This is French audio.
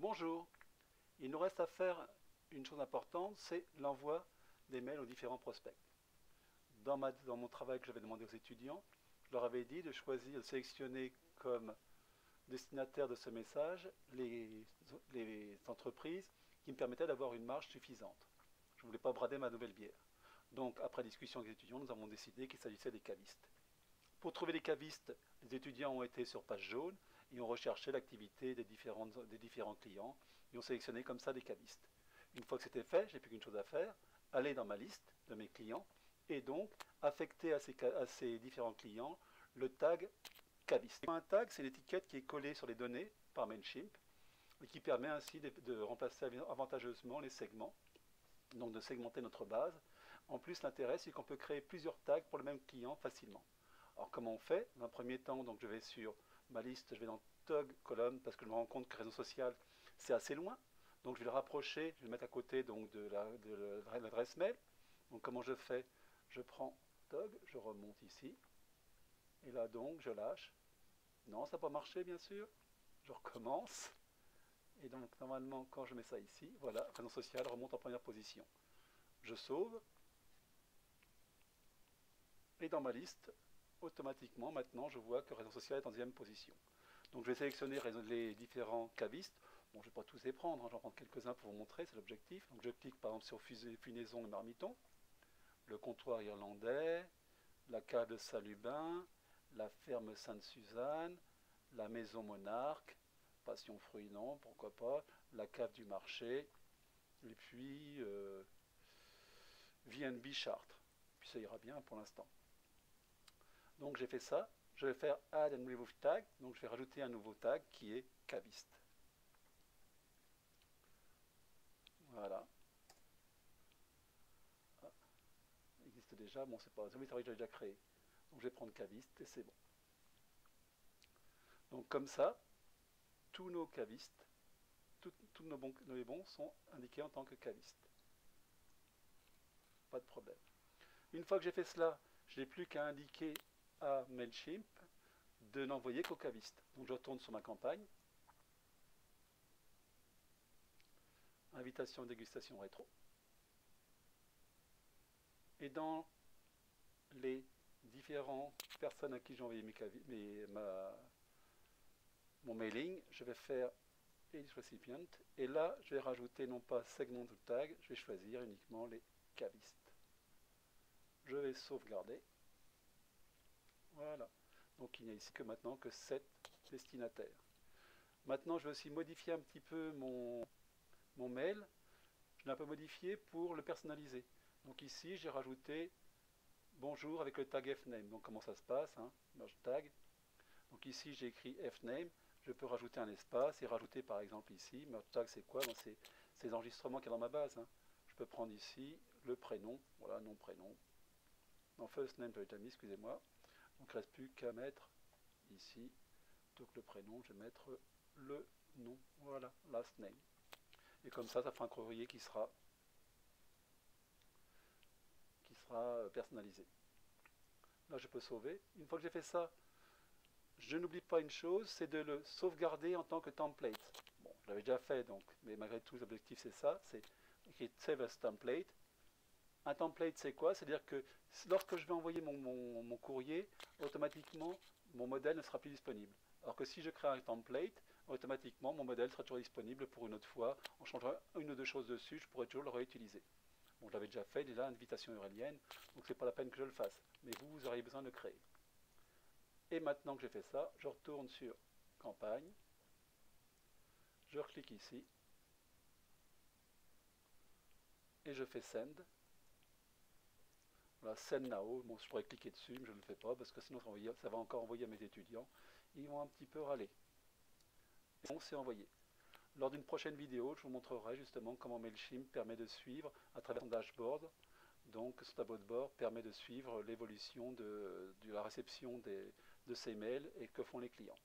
Bonjour, il nous reste à faire une chose importante, c'est l'envoi des mails aux différents prospects. Dans mon travail que j'avais demandé aux étudiants, je leur avais dit de choisir, de sélectionner comme destinataire de ce message les entreprises qui me permettaient d'avoir une marge suffisante. Je ne voulais pas brader ma nouvelle bière. Donc, après discussion avec les étudiants, nous avons décidé qu'il s'agissait des cavistes. Pour trouver les cavistes, les étudiants ont été sur page jaune et ont recherché l'activité des différents clients et ont sélectionné comme ça des cavistes. Une fois que c'était fait, j'ai plus qu'une chose à faire, aller dans ma liste de mes clients et donc affecter à ces différents clients le tag caviste. Un tag, c'est l'étiquette qui est collée sur les données par Mailchimp et qui permet ainsi de remplacer avantageusement les segments, donc de segmenter notre base. En plus, l'intérêt, c'est qu'on peut créer plusieurs tags pour le même client facilement. Alors comment on fait? Dans un premier temps, donc je vais sur ma liste, je vais dans Tag colonne parce que je me rends compte que réseau social c'est assez loin. Donc je vais le rapprocher, je vais le mettre à côté donc, de l'adresse mail. Donc comment je fais? Je prends Tag, je remonte ici. Et là donc je lâche. Non, ça n'a pas marché bien sûr. Je recommence. Et donc normalement quand je mets ça ici, voilà, réseau social remonte en première position. Je sauve. Et dans ma liste, automatiquement, maintenant, je vois que réseau social est en deuxième position. Donc je vais sélectionner les différents cavistes. Bon, je ne vais pas tous les prendre, hein, j'en prends quelques-uns pour vous montrer, c'est l'objectif. Donc je clique par exemple sur Funaison et Marmiton, le comptoir irlandais, la cave de Saint-Lubin, la ferme Sainte-Suzanne, la maison Monarque, Passion Fruits, non, pourquoi pas, la cave du marché, et puis VNB Chartres. Puis ça ira bien pour l'instant. Donc j'ai fait ça, je vais faire Add and Remove Tag, donc je vais rajouter un nouveau tag qui est caviste. Voilà. Ah, il existe déjà, bon c'est pas, oui c'est vrai que j'ai déjà créé. Donc je vais prendre caviste et c'est bon. Donc comme ça, tous nos cavistes, tous nos bons sont indiqués en tant que cavistes. Pas de problème. Une fois que j'ai fait cela, je n'ai plus qu'à indiquer à Mailchimp de n'envoyer qu'aux cavistes. Donc je retourne sur ma campagne. Invitation dégustation rétro. Et dans les différentes personnes à qui j'ai envoyé mon mailing, je vais faire Edit Recipient. Et là, je vais rajouter non pas segment ou tag, je vais choisir uniquement les cavistes. Je vais sauvegarder. Voilà. Donc il n'y a ici que maintenant que 7 destinataires. Maintenant, je vais aussi modifier un petit peu mon mail. Je l'ai un peu modifié pour le personnaliser. Donc ici, j'ai rajouté bonjour avec le tag fname. Donc comment ça se passe, hein, merge tag. Donc ici, j'ai écrit fname. Je peux rajouter un espace et rajouter par exemple ici, merge tag c'est quoi? C'est les enregistrements qu'il y a dans ma base. Hein. Je peux prendre ici le prénom, voilà, nom, prénom. Non, first name, j'avais déjà mis, excusez-moi. Donc il ne reste plus qu'à mettre ici, plutôt que le prénom, je vais mettre le nom, voilà, last name. Et comme ça fera un courrier qui sera personnalisé. Là, je peux sauver. Une fois que j'ai fait ça, je n'oublie pas une chose, c'est de le sauvegarder en tant que template. Bon, je l'avais déjà fait, donc, mais malgré tout, l'objectif, c'est ça, c'est écrit Save as Template. Un template, c'est quoi? C'est-à-dire que lorsque je vais envoyer mon courrier, automatiquement, mon modèle ne sera plus disponible. Alors que si je crée un template, automatiquement, mon modèle sera toujours disponible pour une autre fois. On changera une ou deux choses dessus, je pourrai toujours le réutiliser. Bon, je l'avais déjà fait, déjà, invitation urlienne, donc c'est pas la peine que je le fasse. Mais vous auriez besoin de le créer. Et maintenant que j'ai fait ça, je retourne sur campagne, je reclique ici, et je fais Send. Voilà, Send Now, bon, je pourrais cliquer dessus, mais je ne le fais pas, parce que sinon ça va encore envoyer à mes étudiants. Ils vont un petit peu râler. Et bon, c'est envoyé. Lors d'une prochaine vidéo, je vous montrerai justement comment Mailchimp permet de suivre à travers son dashboard. Donc son tableau de bord permet de suivre l'évolution de la réception de ces mails et que font les clients.